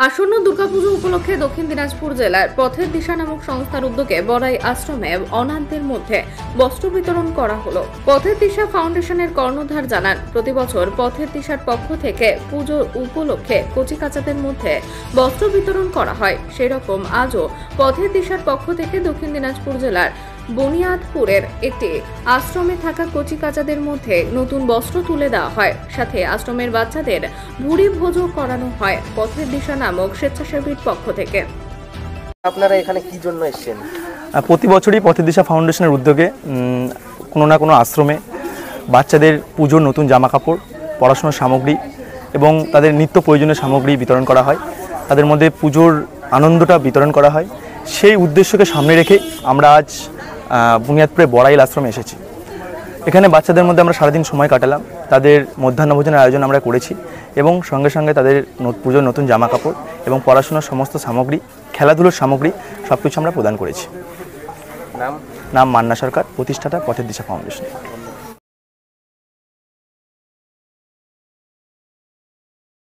আসন্ন দুর্গাপুজো উপলক্ষে দক্ষিণ দিনাজপুর জেলার পথের দিশা নামক সংস্থার উদ্যোগে বড়াই আশ্রমে অনাথদের মধ্যে বস্ত্র বিতরণ করা হলো। পথের দিশা ফাউন্ডেশনের কর্ণধার জানান, প্রতি বছর পথের দিশার পক্ষ থেকে পুজোর উপলক্ষে কচিকাঁচাদের মধ্যে বস্ত্র বিতরণ করা হয়। সেরকম আজও পথের দিশার পক্ষ থেকে দক্ষিণ দিনাজপুর জেলার বুনিয়াদপুরের একটি আশ্রমে থাকা কচিকাঁচাদের মধ্যে নতুন বস্ত্র তুলে দেওয়া হয়। সাথে আশ্রমের বাচ্চাদের ভুরি ভোজও করানো হয় পথের দিশা নামক স্বেচ্ছাসেবীর পক্ষ থেকে। আপনারা এখানে কি জন্য এসেছেন? প্রতি বছরই পথের দিশা ফাউন্ডেশনের উদ্যোগে কোনো না কোনো আশ্রমে বাচ্চাদের পুজোর নতুন জামা কাপড়, পড়াশোনার সামগ্রী এবং তাদের নিত্য প্রয়োজনীয় সামগ্রী বিতরণ করা হয়। তাদের মধ্যে পুজোর আনন্দটা বিতরণ করা হয়। সেই উদ্দেশ্যকে সামনে রেখে আমরা আজ বুনিয়াদপুরে বড়াইল আশ্রমে এসেছি। এখানে বাচ্চাদের মধ্যে আমরা সারাদিন সময় কাটালাম, তাদের মধ্যাহ্নভোজনের আয়োজন আমরা করেছি এবং সঙ্গে সঙ্গে তাদের পুজোর নতুন জামা কাপড় এবং পড়াশোনার সমস্ত সামগ্রী, খেলাধুলোর সামগ্রী সব কিছু আমরা প্রদান করেছি। নাম নাম মান্না সরকার, প্রতিষ্ঠাতা পথের দিশা ফাউন্ডেশন।